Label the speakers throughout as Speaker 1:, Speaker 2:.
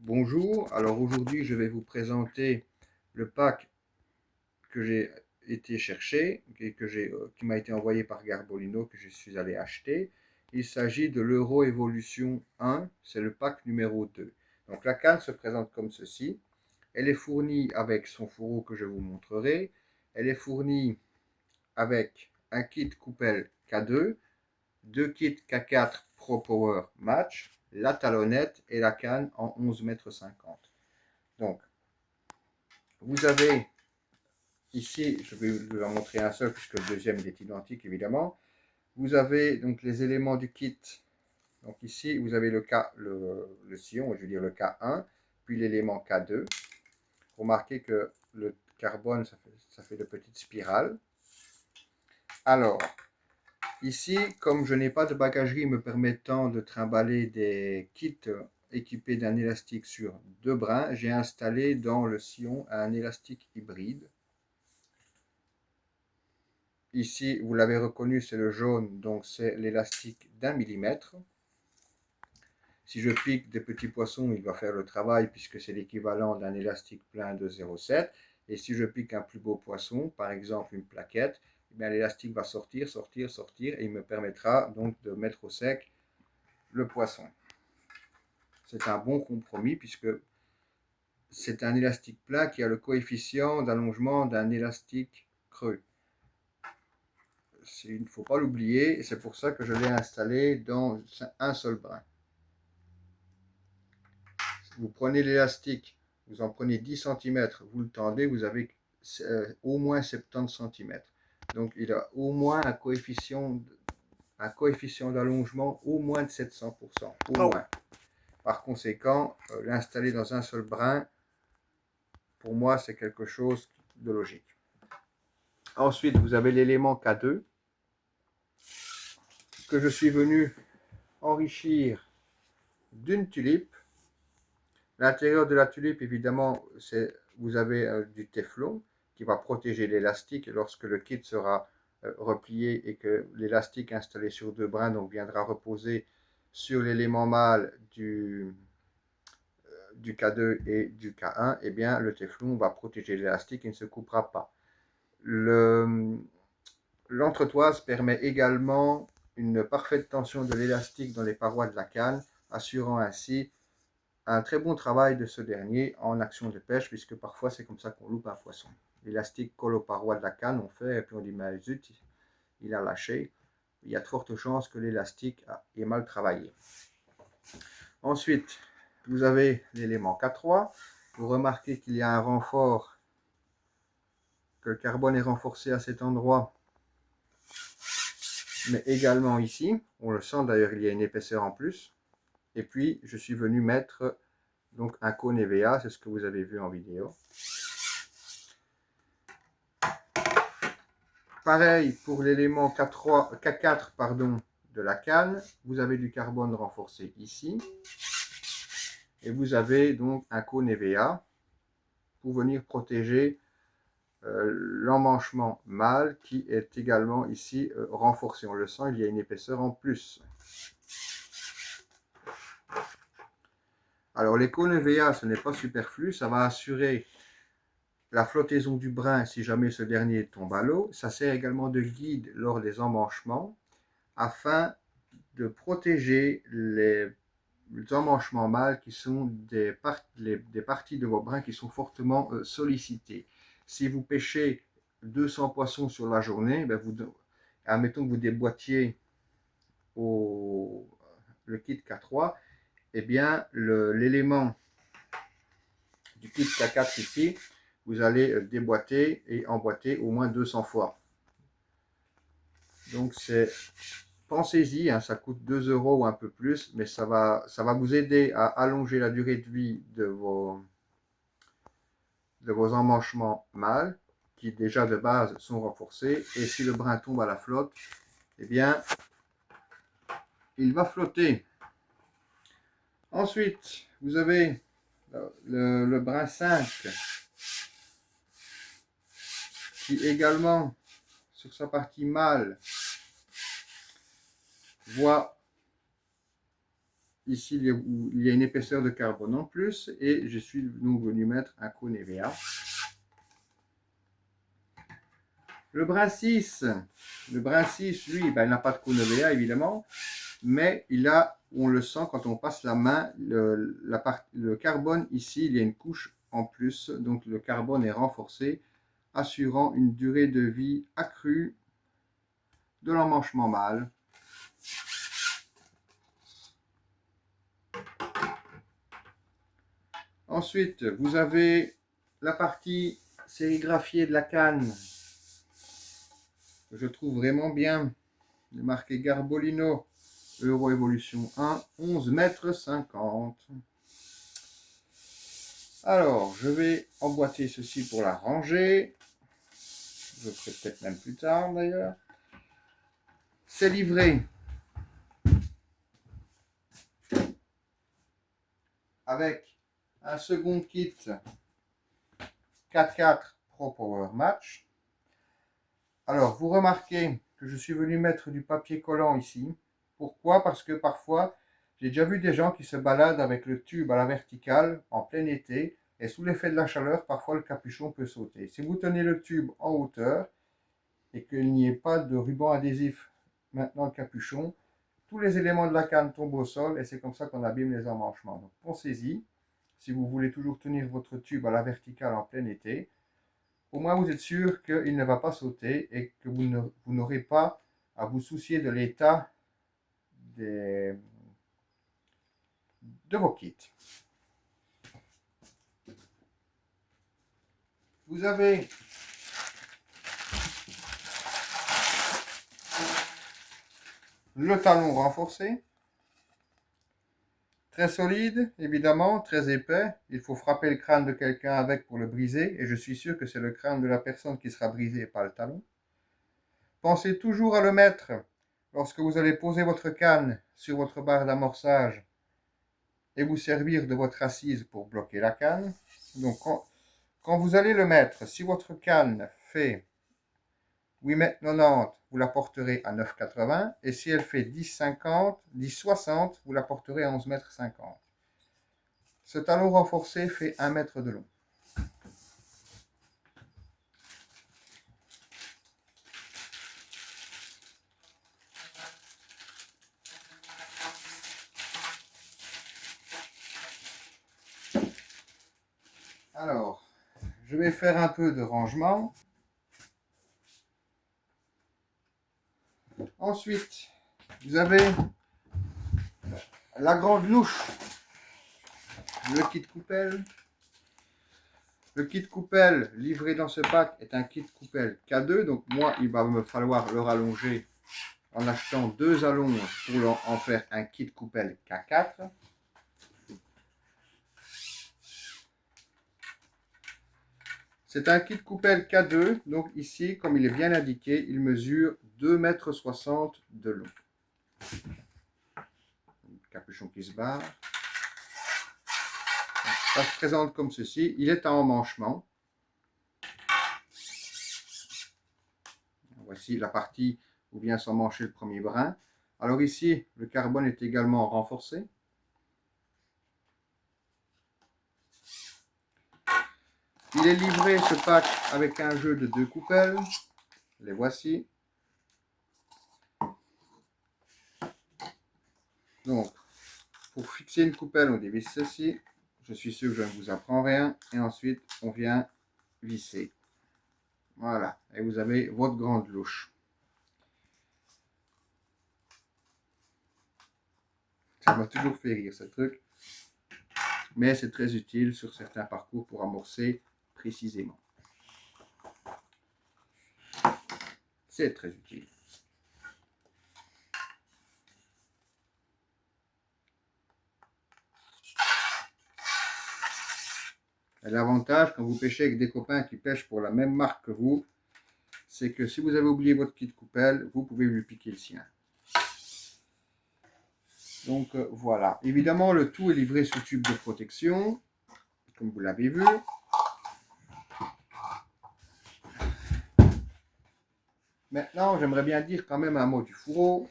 Speaker 1: Bonjour, alors aujourd'hui je vais vous présenter le pack que j'ai été chercher et qui m'a été envoyé par Garbolino, que je suis allé acheter. Il s'agit de l'Euro Evolution 1, c'est le pack numéro 2. Donc la canne se présente comme ceci. Elle est fournie avec son fourreau que je vous montrerai. Elle est fournie avec un kit coupelle K2, deux kits K4 Pro Power Match, la talonnette et la canne en 11,50 m. Donc, vous avez ici, je vais vous en montrer un seul puisque le deuxième est identique évidemment. Vous avez donc les éléments du kit. Donc ici, vous avez le sillon, je veux dire le K1, puis l'élément K2. Remarquez que le carbone, ça fait de petites spirales. Alors, ici, comme je n'ai pas de bagagerie me permettant de trimballer des kits équipés d'un élastique sur deux brins, j'ai installé dans le sillon un élastique hybride. Ici, vous l'avez reconnu, c'est le jaune, donc c'est l'élastique d'1 mm. Si je pique des petits poissons, il va faire le travail puisque c'est l'équivalent d'un élastique plein de 0,7. Et si je pique un plus beau poisson, par exemple une plaquette, eh l'élastique va sortir, sortir, sortir et il me permettra donc de mettre au sec le poisson. C'est un bon compromis puisque c'est un élastique plein qui a le coefficient d'allongement d'un élastique creux. Il ne faut pas l'oublier et c'est pour ça que je l'ai installé dans un seul brin. Vous prenez l'élastique, vous en prenez 10 cm, vous le tendez, vous avez au moins 70 cm. Donc il a au moins un coefficient d'allongement au moins de 700%, au moins. Par conséquent, l'installer dans un seul brin, pour moi, c'est quelque chose de logique. Ensuite, vous avez l'élément K2 que je suis venu enrichir d'une tulipe. L'intérieur de la tulipe, évidemment, vous avez du téflon qui va protéger l'élastique lorsque le kit sera replié et que l'élastique installé sur deux brins donc viendra reposer sur l'élément mâle du K2 et du K1, eh bien le téflon va protéger l'élastique et ne se coupera pas. L'entretoise permet également une parfaite tension de l'élastique dans les parois de la canne, assurant ainsi un très bon travail de ce dernier en action de pêche, puisque parfois c'est comme ça qu'on loupe un poisson. L'élastique colle aux parois de la canne, on fait, et puis on dit, mais zut, il a lâché. Il y a de fortes chances que l'élastique ait mal travaillé. Ensuite, vous avez l'élément K3. Vous remarquez qu'il y a un renfort, que le carbone est renforcé à cet endroit, mais également ici. On le sent d'ailleurs, il y a une épaisseur en plus. Et puis, je suis venu mettre donc un cône EVA, c'est ce que vous avez vu en vidéo. Pareil pour l'élément K4 de la canne, vous avez du carbone renforcé ici. Et vous avez donc un cône EVA pour venir protéger l'emmanchement mâle qui est également ici renforcé. On le sent, il y a une épaisseur en plus. Alors les cônes EVA, ce n'est pas superflu, ça va assurer la flottaison du brin si jamais ce dernier tombe à l'eau. Ça sert également de guide lors des emmanchements afin de protéger les emmanchements mâles qui sont des parties de vos brins qui sont fortement sollicitées. Si vous pêchez 200 poissons sur la journée, admettons que vous déboîtiez le kit K3, eh bien l'élément du kit K4 ici, vous allez déboîter et emboîter au moins 200 fois. Donc pensez-y, hein, ça coûte 2 € ou un peu plus, mais ça va vous aider à allonger la durée de vie de vos emmanchements mâles, qui déjà de base sont renforcés. Et si le brin tombe à la flotte, eh bien, il va flotter. Ensuite, vous avez le brin 5, qui également, sur sa partie mâle, voit ici, il y a une épaisseur de carbone en plus et je suis donc venu mettre un cône EVA. Le brin 6, lui, ben, il n'a pas de cône EVA évidemment, mais il a, on le sent quand on passe la main, le carbone ici, il y a une couche en plus, donc le carbone est renforcé, assurant une durée de vie accrue de l'emmanchement mâle. Ensuite, vous avez la partie sérigraphiée de la canne, que je trouve vraiment bien. Il est marqué Garbolino, Euro Evolution 1, 11,50 m. Alors, je vais emboîter ceci pour la ranger. Je le ferai peut-être même plus tard d'ailleurs. C'est livré avec un second kit 4x4 Pro Power Match. Alors, vous remarquez que je suis venu mettre du papier collant ici. Pourquoi? Parce que parfois, j'ai déjà vu des gens qui se baladent avec le tube à la verticale en plein été et sous l'effet de la chaleur, parfois le capuchon peut sauter. Si vous tenez le tube en hauteur et qu'il n'y ait pas de ruban adhésif maintenant le capuchon, tous les éléments de la canne tombent au sol et c'est comme ça qu'on abîme les emmanchements. Donc pensez-y, si vous voulez toujours tenir votre tube à la verticale en plein été, au moins vous êtes sûr qu'il ne va pas sauter et que vous n'aurez pas à vous soucier de l'état de vos kits. Vous avez le talon renforcé, très solide évidemment, très épais. Il faut frapper le crâne de quelqu'un avec pour le briser et je suis sûr que c'est le crâne de la personne qui sera brisé et pas le talon. Pensez toujours à le mettre lorsque vous allez poser votre canne sur votre barre d'amorçage et vous servir de votre assise pour bloquer la canne. Donc quand vous allez le mettre, si votre canne fait 8,90 m, vous la porterez à 9,80 m et si elle fait 10,50, 10,60, vous la porterez à 11,50 m. Ce talon renforcé fait 1 m de long. Alors, je vais faire un peu de rangement. Ensuite, vous avez la grande louche, le kit coupelle. Le kit coupelle livré dans ce pack est un kit coupelle K2, donc moi il va me falloir le rallonger en achetant 2 allonges pour en faire un kit coupelle K4. C'est un kit coupelle K2, donc ici, comme il est bien indiqué, il mesure 2,60 m de long. Capuchon qui se barre. Ça se présente comme ceci. Il est à emmanchement. Voici la partie où vient s'emmancher le premier brin. Alors ici, le carbone est également renforcé. Il est livré, ce pack, avec un jeu de 2 coupelles. Les voici. Donc, pour fixer une coupelle, on dévisse ceci. Je suis sûr que je ne vous apprends rien. Et ensuite, on vient visser. Voilà. Et vous avez votre grande louche. Ça m'a toujours fait rire, ce truc. Mais c'est très utile sur certains parcours pour amorcer précisément. C'est très utile. L'avantage, quand vous pêchez avec des copains qui pêchent pour la même marque que vous, c'est que si vous avez oublié votre kit coupelle, vous pouvez lui piquer le sien. Donc voilà. Évidemment, le tout est livré sous tube de protection, comme vous l'avez vu. Maintenant, j'aimerais bien dire quand même un mot du fourreau.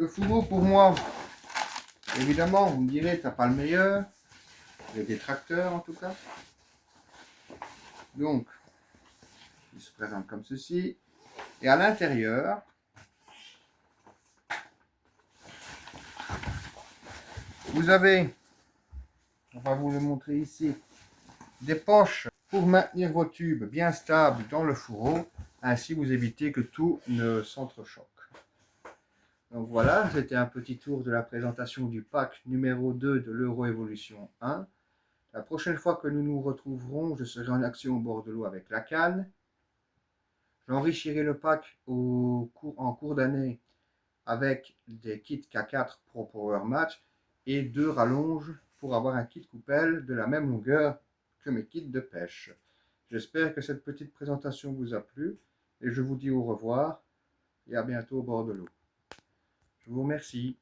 Speaker 1: Le fourreau pour moi, évidemment, vous me direz, t'as pas le meilleur. Les détracteurs en tout cas. Donc, il se présente comme ceci. Et à l'intérieur, vous avez, on va vous le montrer ici, des poches pour maintenir vos tubes bien stables dans le fourreau. Ainsi, vous évitez que tout ne s'entrechoque. Donc voilà, c'était un petit tour de la présentation du pack numéro 2 de l'Euro Evolution 1. La prochaine fois que nous nous retrouverons, je serai en action au bord de l'eau avec la canne. J'enrichirai le pack en cours d'année avec des kits K4 Pro Power Match et 2 rallonges pour avoir un kit coupelle de la même longueur que mes kits de pêche. J'espère que cette petite présentation vous a plu et je vous dis au revoir et à bientôt au bord de l'eau. Je vous remercie.